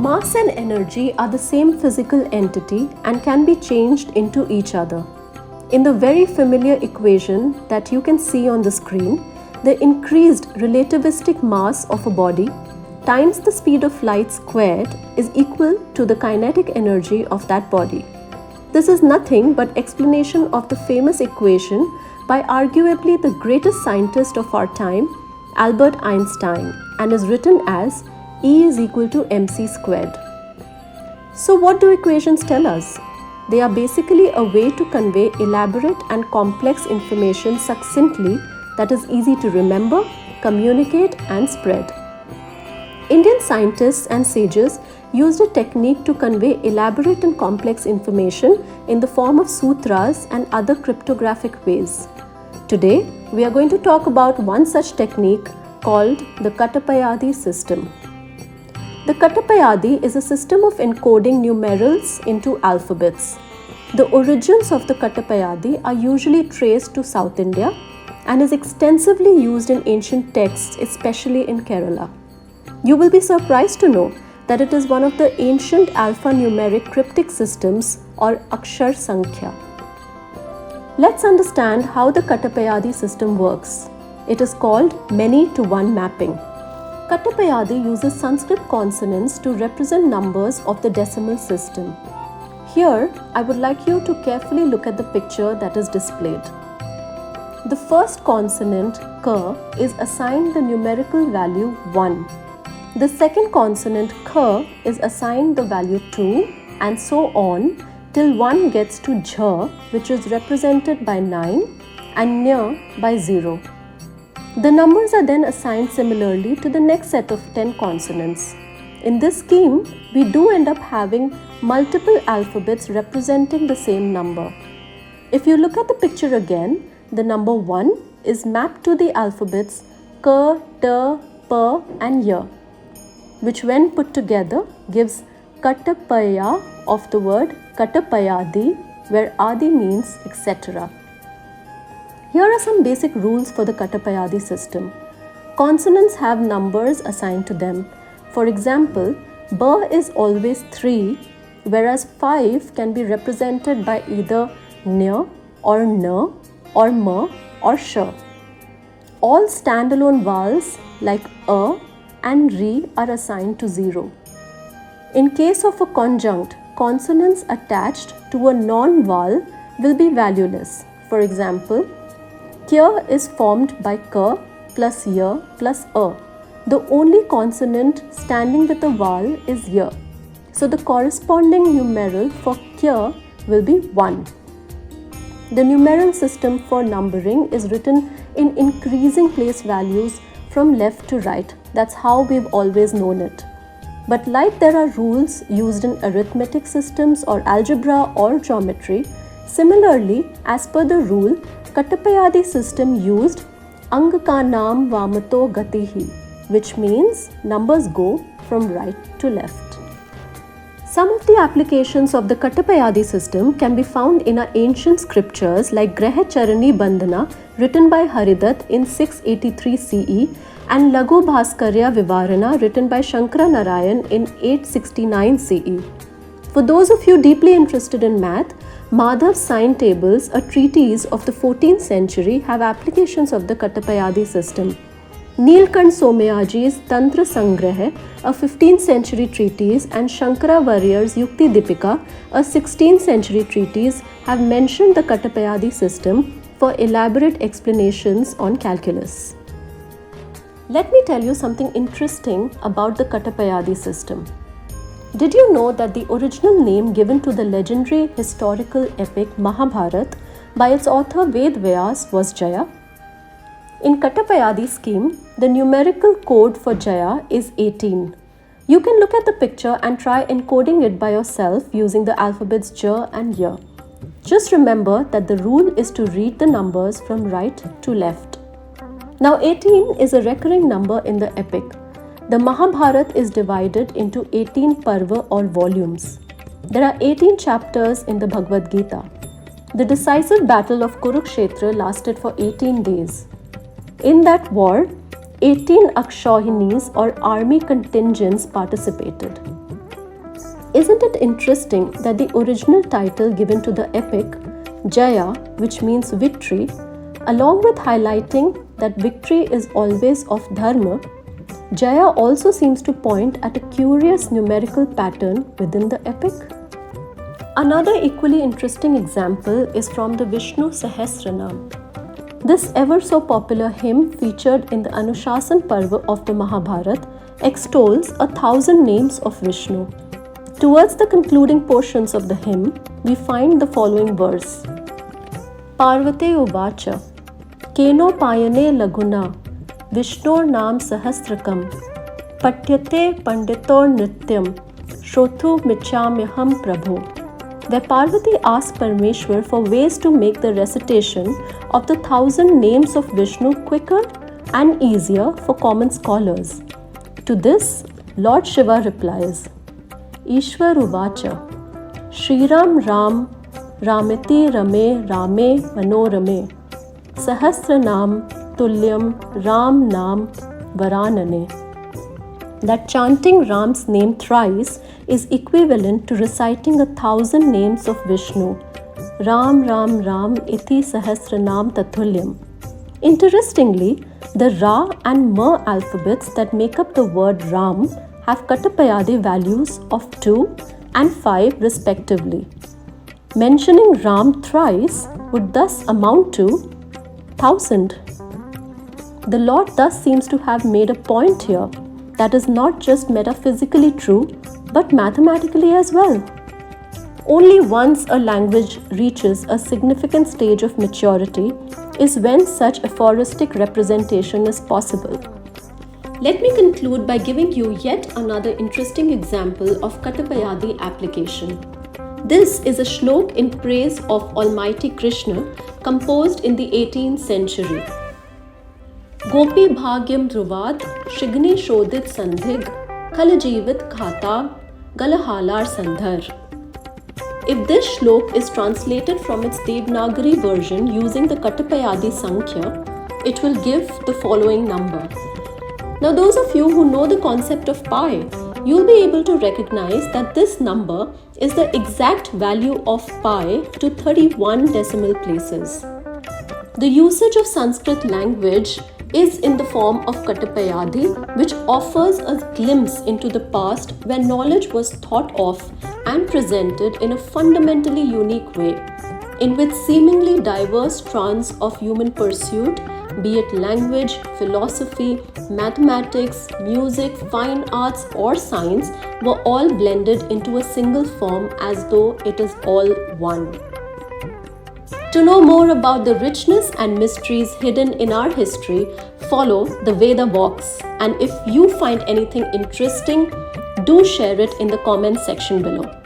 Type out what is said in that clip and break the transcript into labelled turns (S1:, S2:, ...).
S1: Mass and energy are the same physical entity and can be changed into each other. In the very familiar equation that you can see on the screen, the increased relativistic mass of a body times the speed of light squared is equal to the kinetic energy of that body. This is nothing but explanation of the famous equation by arguably the greatest scientist of our time, Albert Einstein, and is written as E is equal to mc squared. So what do equations tell us? They are basically a way to convey elaborate and complex information succinctly that is easy to remember, communicate, and spread. Indian scientists and sages used a technique to convey elaborate and complex information in the form of sutras and other cryptographic ways. Today, we are going to talk about one such technique called the Katapayadi System. The Katapayadi is a system of encoding numerals into alphabets. The origins of the Katapayadi are usually traced to South India and is extensively used in ancient texts, especially in Kerala. You will be surprised to know that it is one of the ancient alphanumeric cryptic systems or Akshar Sankhya. Let's understand how the Katapayadi system works. It is called many-to-one mapping. Katapayadi uses Sanskrit consonants to represent numbers of the decimal system. Here, I would like you to carefully look at the picture that is displayed. The first consonant, K, is assigned the numerical value 1. The second consonant, K, is assigned the value 2, and so on till one gets to Jha, which is represented by 9, and Nya by 0. The numbers are then assigned similarly to the next set of 10 consonants. In this scheme, we do end up having multiple alphabets representing the same number. If you look at the picture again, the number 1 is mapped to the alphabets K, T, P, and Y, which when put together gives Katapaya of the word Katapayadi, where Adi means etc. Here are some basic rules for the Katapayadi system. Consonants have numbers assigned to them. For example, B is always 3, whereas 5 can be represented by either Nya or N or M or Sh. All standalone vowels like A and Ri are assigned to 0. In case of a conjunct, consonants attached to a non-vowel will be valueless. For example, Kya is formed by K plus Y plus A. The only consonant standing with a vowel is Y. So the corresponding numeral for Kya will be 1. The numeral system for numbering is written in increasing place values from left to right. That's how we've always known it. But like there are rules used in arithmetic systems or algebra or geometry, similarly, as per the rule, Katapayadi system used Ang ka naam vamato gatihi, which means numbers go from right to left. Some of the applications of the Katapayadi system can be found in our ancient scriptures like Graha Charani Bandhana, written by Haridat in 683 CE, and Laghu Bhaskarya Vivarana, written by Shankara Narayan in 869 CE. For those of you deeply interested in math, Madhav's Sine Tables, a treatise of the 14th century, have applications of the Katapayadi system. Neelkant Somayaji's Tantra Sangrah, a 15th century treatise, and Shankara Varyar's Yukti Dipika, a 16th century treatise, have mentioned the Katapayadi system for elaborate explanations on calculus. Let me tell you something interesting about the Katapayadi system. Did you know that the original name given to the legendary historical epic Mahabharata by its author Veda Vox was Jaya? In Katapayadi scheme, the numerical code for Jaya is 18. You can look at the picture and try encoding it by yourself using the alphabets J and Y. Just remember that the rule is to read the numbers from right to left. Now 18 is a recurring number in the epic. The Mahabharata is divided into 18 parva or volumes. There are 18 chapters in the Bhagavad Gita. The decisive battle of Kurukshetra lasted for 18 days. In that war, 18 Akshahinis or army contingents participated. Isn't it interesting that the original title given to the epic, Jaya, which means victory, along with highlighting that victory is always of dharma, Jaya also seems to point at a curious numerical pattern within the epic? Another equally interesting example is from the Vishnu Sahasranam. This ever so popular hymn featured in the Anushasan Parva of the Mahabharata extols 1,000 names of Vishnu. Towards the concluding portions of the hymn, we find the following verse. Parvate uvacha, keno payane laguna, Vishnor nam sahasrakam, patyate panditor nityam, shothu michamyaham prabhu. Where Parvati asked Parmeshwar for ways to make the recitation of the 1,000 names of Vishnu quicker and easier for common scholars. To this, Lord Shiva replies, Ishwar uvacha, Shriram Ram, Ramiti Rame Rame Manorame, Sahasranam Tulyam Ram Nam Varanane. That chanting Ram's name thrice is equivalent to reciting 1,000 names of Vishnu. Ram Ram Ram iti sahasranam tatulyam. Interestingly, the Ra and Ma alphabets that make up the word Ram have Katapayadi values of 2 and 5 respectively. Mentioning Ram thrice would thus amount to 1,000. The Lord thus seems to have made a point here that is not just metaphysically true, but mathematically as well. Only once a language reaches a significant stage of maturity is when such aphoristic representation is possible. Let me conclude by giving you yet another interesting example of Katapayadi application. This is a shlok in praise of Almighty Krishna composed in the 18th century. Gopi bhagyam dhruvad, shigni shodit sandhig, khalajivit khata, galahalar sandhar. If this shlok is translated from its Devanagari version using the Katapayadi Sankhya, it will give the following number. Now those of you who know the concept of pi, you'll be able to recognize that this number is the exact value of pi to 31 decimal places. The usage of Sanskrit language is in the form of Katapayadi, which offers a glimpse into the past where knowledge was thought of and presented in a fundamentally unique way, in which seemingly diverse strands of human pursuit, be it language, philosophy, mathematics, music, fine arts or science, were all blended into a single form as though it is all one. To know more about the richness and mysteries hidden in our history, follow the Veda Vox, and if you find anything interesting, do share it in the comment section below.